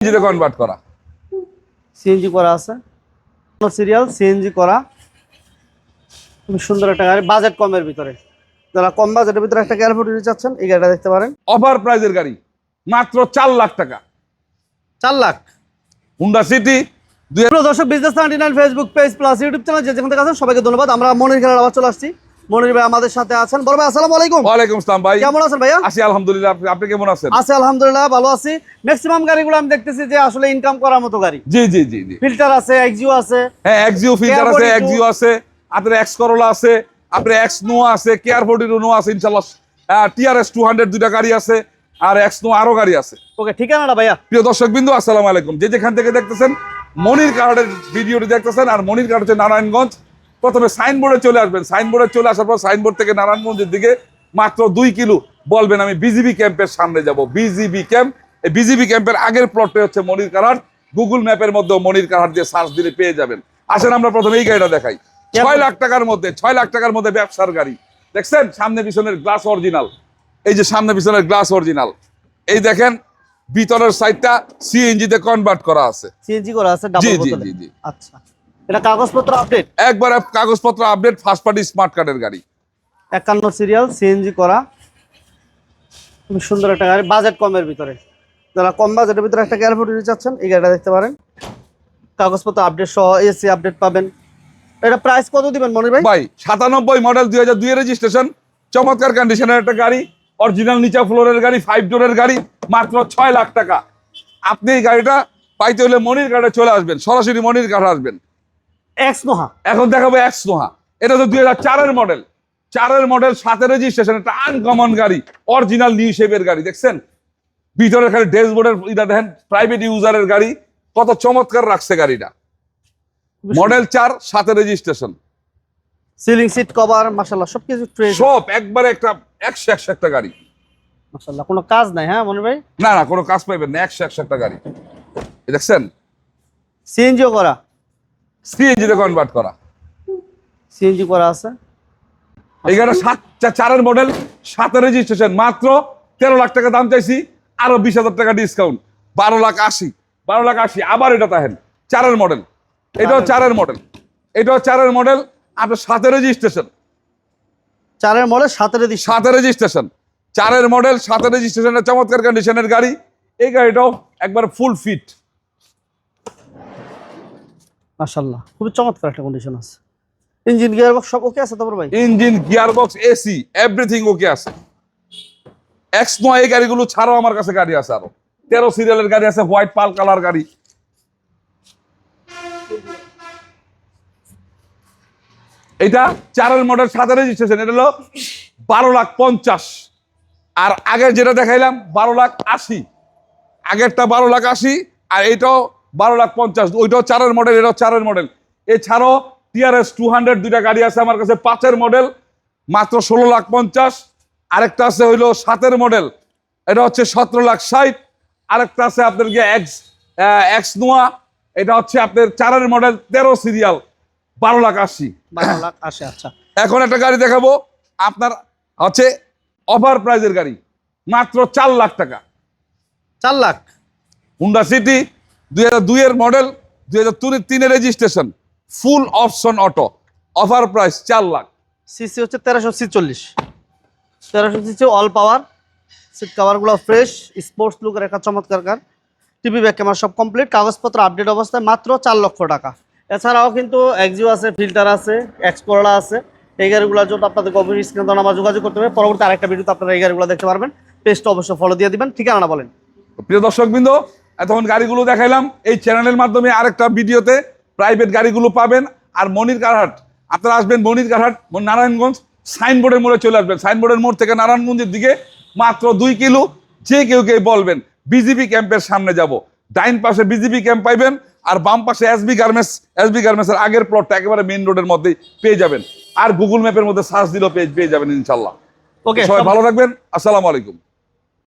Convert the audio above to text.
CNG convert করা, CNG করা আছে, সিরিয়াল সিএনজি করা, খুব সুন্দর একটা গাড়ি, বাজেট কমের ভিতরে। যারা কম বাজেটের ভিতরে একটা এয়ারপোর্ট চাচ্ছেন এই গাড়িটা দেখতে পারেন। অফার প্রাইজের গাড়ি মাত্র 4 লাখ টাকা, 4 লাখ। Honda City. দর্শক, business 99 Facebook page plus YouTube channel যেখান থেকে আছেন সবাইকে ধন্যবাদ। আমরা মনির খেলার আবার চলে আসছি। মনির ভাই আমাদের সাথে আছেন। বড় ভাই আসসালামু আলাইকুম। ওয়ালাইকুম আসসালাম ভাই, কেমন আছেন ভাইয়া? আছি আলহামদুলিল্লাহ, আপনি কেমন আছেন? আছি আলহামদুলিল্লাহ, ভালো আছি। ম্যাক্সিমাম গাড়িগুলো আমি দেখতেছি যে আসলে ইনকাম করার মতো গাড়ি। জি জি জি জি, ফিল্টার আছে, এক্সিও আছে। হ্যাঁ, এক্সিও ফিল্টার আছে, এক্সিও আছে, আপনার এক্স করোলা আছে, আপনার এক্স নোয়া আছে, কেয়ার 40 নোয়া আছে ইনশাআল্লাহ, টিআরএস 200 দুইটা গাড়ি আছে, আর এক্স নোয়া আরো গাড়ি আছে। ওকে, ঠিকানাটা ভাইয়া? প্রিয় দর্শকবৃন্দ আসসালামু আলাইকুম, যে যেখান থেকে দেখতেছেন মনির কার্ডের ভিডিওটি দেখতেছেন, আর মনির কার্ড হচ্ছে নারায়ণগঞ্জ। প্রথমে সাইনবোর্ডে চলে আসবেন, সাইনবোর্ডে চলে আসার পর সাইনবোর্ড থেকে নারায়ণগঞ্জের দিকে মাত্র 2 কিলো বলবেন আমি বিজিবি ক্যাম্পের সামনে যাব। বিজিবি ক্যাম্প, এই বিজিবি ক্যাম্পের আগের প্লটটা হচ্ছে মনির কার্ড। গুগল ম্যাপের মধ্যে মনির কার্ড দিয়ে সার্চ দিলে পেয়ে যাবেন। আসেন আমরা প্রথমে এই গাড়িটা দেখাই। 6 লাখ টাকার মধ্যে, 6 লাখ টাকার মধ্যে ব্যবসার গাড়ি। দেখছেন সামনে পিছনের গ্লাস অরিজিনাল, এই যে সামনে পিছনের গ্লাস অরিজিনাল, এই দেখেন ভিতরের সাইডটা সিএনজি তে কনভার্ট করা আছে। সিএনজি করা আছে ডাবল জি জি বোতলে। জি জি, আচ্ছা, এটা কাগজপত্র আপডেট? একবার কাগজপত্র আপডেট, ফার্স্ট পার্টি স্মার্ট কার্ডের গাড়ি। 51 সিরিয়াল, সিএনজি করা, খুব সুন্দর একটা গাড়ি, বাজেট কমের ভিতরে। যারা কম বাজেটের ভিতরে একটা এয়ারপোর্ট চাচ্ছেন এই গাড়িটা দেখতে পারেন। কাগজপত্র আপডেট সহ এসি আপডেট পাবেন। এটা প্রাইস কত দিবেন মনির ভাই? ভাই 97 মডেল, 2002 রেজিস্ট্রেশন, চমৎকার কন্ডিশনের একটা গাড়ি, অরিজিনাল নিচা ফ্লোরের গাড়ি, 5 ডোরের গাড়ি, মাত্র 6 লাখ টাকা। আপনি এই গাড়িটা পাইতে হলে মনির কার্ডে চলে আসবেন, সরাসরি মনির কার্ডে আসবেন। এক্স নোহা এখন দেখাবো এক্স নোহা। এটা তো 2004 মডেল, 4 মডেল, 7 রেজিস্ট্রেশন, একটা আনকমন গাড়ি, অরিজিনাল নিউ শেপের গাড়ি। দেখছেন ভিতরে খালি ড্যাশবোর্ডের এটা দেখেন, প্রাইভেট ইউজারের গাড়ি, কত চমৎকার রাখছে গাড়িটা। Model 4, 7 registration, ceiling seat cover মাশাআল্লাহ সবকিছু ফ্রেশ, সব একবারে একটা 100 একটা গাড়ি মাশাআল্লাহ। কোনো কাজ নাই হ্যাঁ মনির ভাই? না না, কোনো কাজ পাইবেন না, 100 একটা গাড়ি। এই দেখছেন সিএনজিও করা, সিএনজি তে কনভার্ট করা, সিএনজি করা আছে। এই গাড়িটা 4 মডেল, 7 রেজিস্ট্রেশন, মাত্র 13 লাখ টাকা দাম চাইছি, আরো 20,000 টাকা ডিসকাউন্ট, 12,80,000। আবার এটা দেখেন 4 মডেল, এটাও 4 মডেল, এটাও 4 মডেল, আপনার 7 registration, 4 model 7 registration, 7 registration, 4 model, 7 রেজিস্ট্রেশনের চমৎকার কন্ডিশনের গাড়ি। এই গাড়িটাও একবার ফুল ফিট, মাশাআল্লাহ খুব চমৎকার একটা কন্ডিশন আছে। ইঞ্জিন গিয়ার বক্স সব ওকে আছে তারপর ভাই? Engine, gear box, AC, everything okay আছে। এক্স নয় এই গাড়িগুলো ছাড়াও আমার কাছে গাড়ি আছে, আরো 13 সিরিয়ালের গাড়ি আছে, হোয়াইট পাল কালার গাড়ি। এটা 4 মডেল, 7 রেজিস্ট্রেশন, এটা হলো 12,50,000। আর আগে যেটা দেখাইলাম 12,80,000, আগেরটা 12,80,000, আর এটাও 12,50,000। ওইটাও 4 মডেল, এটাও 4 মডেল। এছাড়াও টিআরএস 200 দুইটা গাড়ি আছে আমার কাছে, 5 মডেল, মাত্র 16,50,000। আরেকটা আছে হইলো 7 মডেল, এটা হচ্ছে 17,60,000। আরেকটা আছে আপনার গিয়ে এক্স নোয়া, এটা হচ্ছে আপনার 4 মডেল, 13 সিরিয়াল, 12,80,000। 12,80,000। আচ্ছা, এখন একটা গাড়ি দেখাবো আপনার হচ্ছে অফার প্রাইজের গাড়ি, মাত্র 4 লাখ টাকা, 4 lakh. Honda City, 2002 model, 2003 registration, full option auto, offer price 4 lakh. CC হচ্ছে 1346, 1300 সিসি, অল পাওয়ার, সিট কভারগুলো ফ্রেশ, স্পোর্টস লুকের একটা চমৎকার কার, টিভি ব্যাক ক্যামেরা সব কমপ্লিট, কাগজপত্র আপডেট অবস্থায়, মাত্র 4 লক্ষ টাকা। এছাড়াও কিন্তু এক্সিও আছে, ফিল্টার আছে, এক্সকোরোলা আছে। এই গাড়িগুলোর জন্য আপনাদের গভীর স্ক্রিনে নাম্বার যোগাযোগ করতে হবে। পরবর্তী আরেকটা ভিডিওতে আপনারা এই গাড়িগুলো দেখতে পারবেন। পেজটা অবশ্যই ফলো দিয়ে দিবেন। ঠিকানা বলেন। প্রিয় দর্শকবৃন্দ, এতক্ষণ গাড়িগুলো দেখাইলাম, এই চ্যানেলের মাধ্যমে আরেকটা ভিডিওতে প্রাইভেট গাড়িগুলো পাবেন। আর মনির কারহাট, আপনারা আসবেন মনির কারহাট, নারায়ণগঞ্জ, সাইনবোর্ডের মোড়ে চলে আসবেন। সাইনবোর্ডের মোড় থেকে নারায়ণগঞ্জের দিকে মাত্র 2 কিলো। যে কেউ বলবেন বিজিবি ক্যাম্পের সামনে যাব, ডাইন পাশে বিজিবি ক্যাম্প পাইবেন, আর বাম পাশে এসবি গার্মেন্টসের আগের প্লটটা একেবারে মেইন রোডের মধ্যেই পেয়ে যাবেন। আর গুগল ম্যাপের মধ্যে সার্চ দিলেও পেয়ে যাবেন ইনশাল্লাহ। ওকে, সবাই ভালো থাকবেন, আসসালামু আলাইকুম।